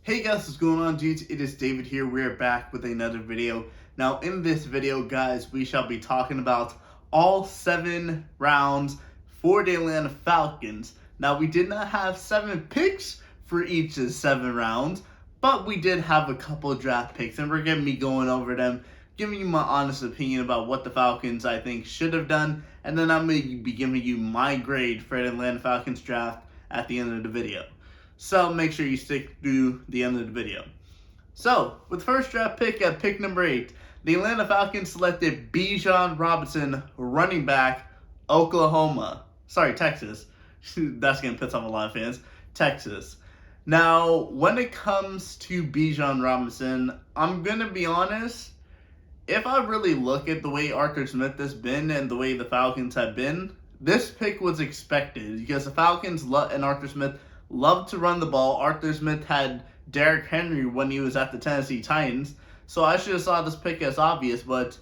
Hey guys, what's going on, dudes? It is David here. We're back with another video. Now, in this video, guys, we shall be talking about all 7 rounds for the Atlanta Falcons. Now, we did not have 7 picks for each of the 7 rounds, but we did have a couple of draft picks, and we're going to be going over them, giving you my honest opinion about what the Falcons, I think, should have done, and then I'm going to be giving you my grade for the Atlanta Falcons draft at the end of the video. So make sure you stick through the end of the video. So, with the first draft pick at pick number 8, the Atlanta Falcons selected Bijan Robinson, running back, Texas. That's going to piss off a lot of fans. Texas. Now, when it comes to Bijan Robinson, I'm going to be honest. If I really look at the way Arthur Smith has been and the way the Falcons have been, this pick was expected because the Falcons and Arthur Smith loved to run the ball. Arthur Smith had Derrick Henry when he was at the Tennessee Titans, so I should have saw this pick as obvious, but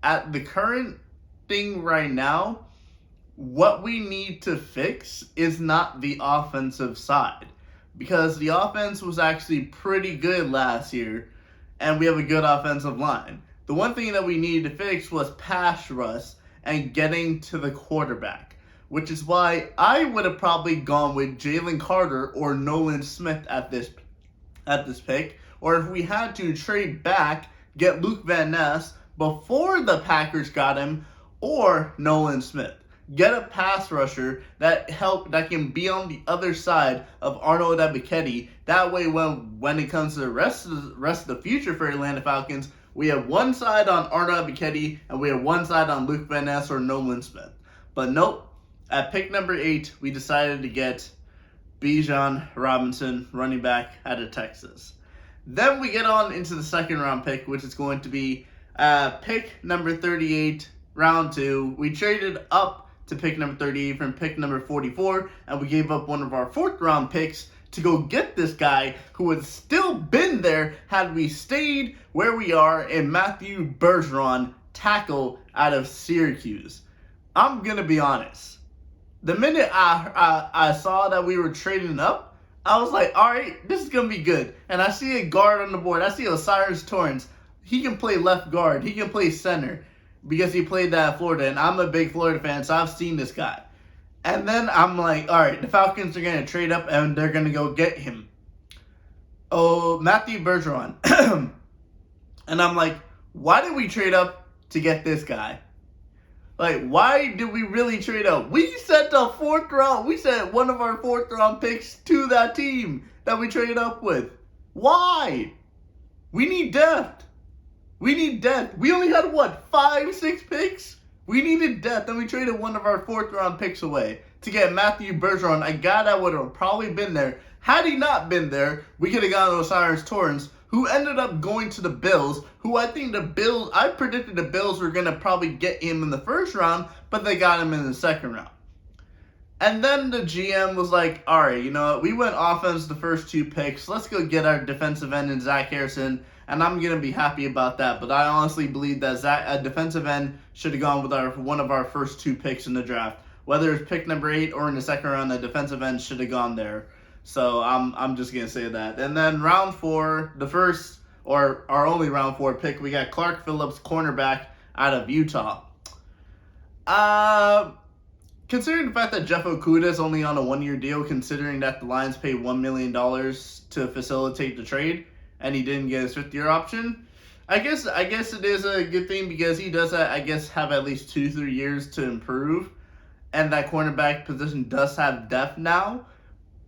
at the current thing right now, what we need to fix is not the offensive side, because the offense was actually pretty good last year, and we have a good offensive line. The one thing that we needed to fix was pass rush and getting to the quarterback, which is why I would have probably gone with Jalen Carter or Nolan Smith at this pick, or if we had to trade back, get Luke Van Ness before the Packers got him, or Nolan Smith. Get a pass rusher that can be on the other side of Arnold Ebiketie. That way, when it comes to the rest of the future for Atlanta Falcons, we have one side on Arnold Ebiketie and we have one side on Luke Van Ness or Nolan Smith. But nope. At pick number 8, we decided to get Bijan Robinson, running back out of Texas. Then we get on into the second round pick, which is going to be pick number 38, round 2. We traded up to pick number 38 from pick number 44, and we gave up one of our 4th round picks to go get this guy who would still been there had we stayed where we are in Matthew Bergeron, tackle out of Syracuse. I'm going to be honest. The minute I saw that we were trading up, I was like, all right, this is going to be good. And I see a guard on the board. I see Osiris Torrance. He can play left guard. He can play center because he played that at Florida. And I'm a big Florida fan, so I've seen this guy. And then I'm like, all right, the Falcons are going to trade up and they're going to go get him. Oh, Matthew Bergeron. And I'm like, why did we trade up to get this guy? Like, why did we really trade up? We sent a 4th round. We sent one of our 4th round picks to that team that we traded up with. Why? We need depth. We only had, 5, 6 picks? We needed depth, and we traded one of our 4th round picks away to get Matthew Bergeron, a guy that would have probably been there. Had he not been there, we could have gotten Osiris Torrance, who ended up going to the Bills, who I predicted the Bills were going to probably get him in the 1st round, but they got him in the 2nd round. And then the GM was like, all right, you know what, we went offense the first 2 picks, let's go get our defensive end in Zach Harrison, and I'm going to be happy about that, but I honestly believe that a defensive end should have gone with one of our first 2 picks in the draft. Whether it's pick number 8 or in the 2nd round, the defensive end should have gone there. So I'm just going to say that. And then round 4, the first or our only round 4 pick, we got Clark Phillips, cornerback out of Utah. Considering the fact that Jeff Okudah is only on a 1-year deal, considering that the Lions paid $1 million to facilitate the trade, and he didn't get his 5th-year option, I guess it is a good thing because he does, have at least 2-3 years to improve, and that cornerback position does have depth now.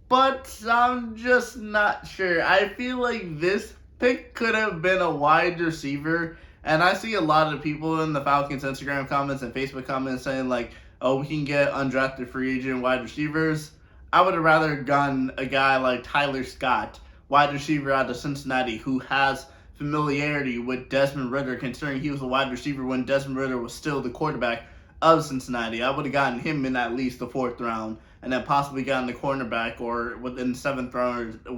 But I'm just not sure. I feel like this pick could have been a wide receiver. And I see a lot of people in the Falcons Instagram comments and Facebook comments saying like, oh, we can get undrafted free agent wide receivers. I would have rather gone a guy like Tyler Scott, wide receiver out of Cincinnati, who has familiarity with Desmond Ridder, considering he was a wide receiver when Desmond Ridder was still the quarterback of Cincinnati. I would have gotten him in at least the 4th round, and then possibly gotten the cornerback or within the 7th round or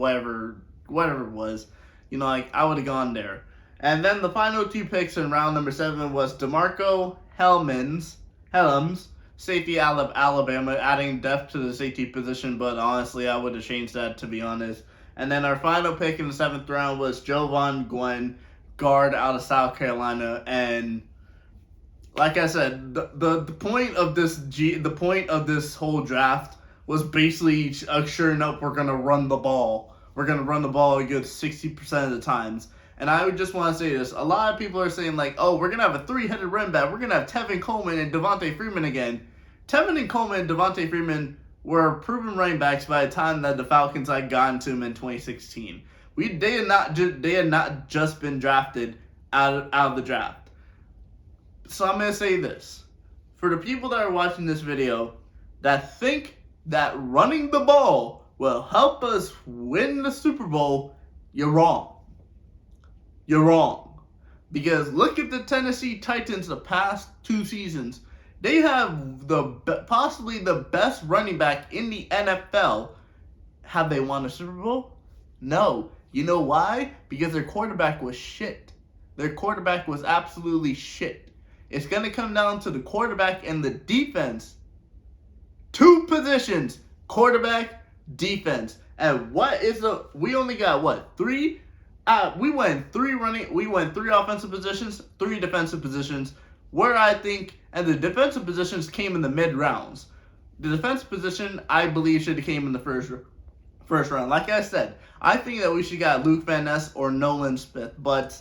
whatever it was. You know, like, I would have gone there. And then the final 2 picks in round number 7 was DeMarco Hellams, safety out of Alabama, adding depth to the safety position, but honestly, I would have changed that, to be honest. And then our final pick in the 7th round was Jovan Gwen, guard out of South Carolina. And like I said, the point of this whole draft was basically assuring up we're gonna run the ball. We're gonna run the ball a good 60% of the times. And I would just want to say this: a lot of people are saying like, "Oh, we're gonna have a 3-headed running back. We're gonna have Tevin Coleman and Devontae Freeman again." Tevin and Coleman and Devontae Freeman were proven running backs by the time that the Falcons had gotten to him in 2016. They had not just been drafted out of the draft. So I'm gonna say this: for the people that are watching this video that think that running the ball will help us win the Super Bowl, you're wrong. You're wrong. Because look at the Tennessee Titans the past 2 seasons. They have possibly the best running back in the NFL. Have they won a Super Bowl? No. You know why? Because their quarterback was shit. Their quarterback was absolutely shit. It's going to come down to the quarterback and the defense. 2 positions. Quarterback, defense. And we only got what? 3? We went 3 offensive positions, 3 defensive positions. Where I think, and the defensive positions came in the mid rounds. The defensive position, I believe, should have came in the first round. Like I said, I think that we should got Luke Van Ness or Nolan Smith, but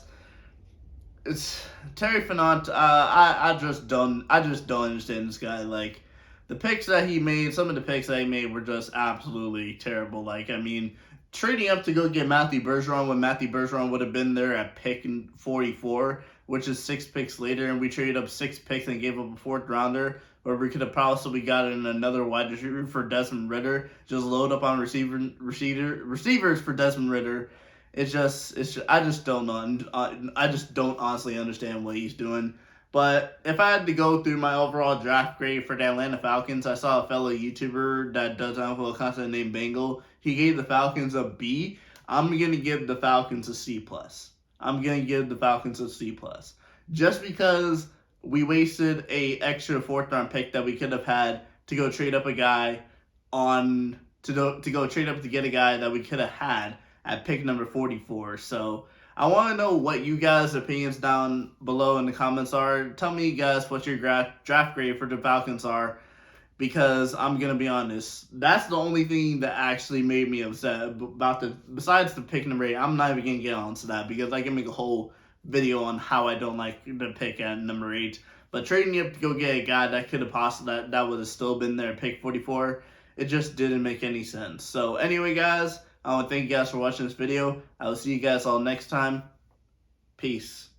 it's Terry Fernand. I just don't understand this guy. Like the picks that he made, some of the picks that he made were just absolutely terrible. Like I mean, trading up to go get Matthew Bergeron when Matthew Bergeron would have been there at pick 44, which is 6 picks later, and we traded up 6 picks and gave up a 4th rounder, where we could have possibly gotten another wide receiver for Desmond Ridder. Just load up on receivers for Desmond Ridder. I just don't know. I just don't honestly understand what he's doing. But if I had to go through my overall draft grade for the Atlanta Falcons, I saw a fellow YouTuber that does NFL content named Bengal. He gave the Falcons a B. I'm going to give the Falcons a C+. I'm going to give the Falcons a C+. Just because we wasted a extra 4th round pick that we could have had to go trade up a guy to go trade up to get a guy that we could have had at pick number 44. So I want to know what you guys' opinions down below in the comments are. Tell me, guys, what your draft grade for the Falcons are, because I'm going to be honest, that's the only thing that actually made me upset besides the pick number 8. I'm not even going to get onto that because I can make a whole video on how I don't like the pick at number 8. But trading up to go get a guy that could have possibly, that would have still been there at pick 44, it just didn't make any sense. So anyway, guys, I want to thank you guys for watching this video. I will see you guys all next time. Peace.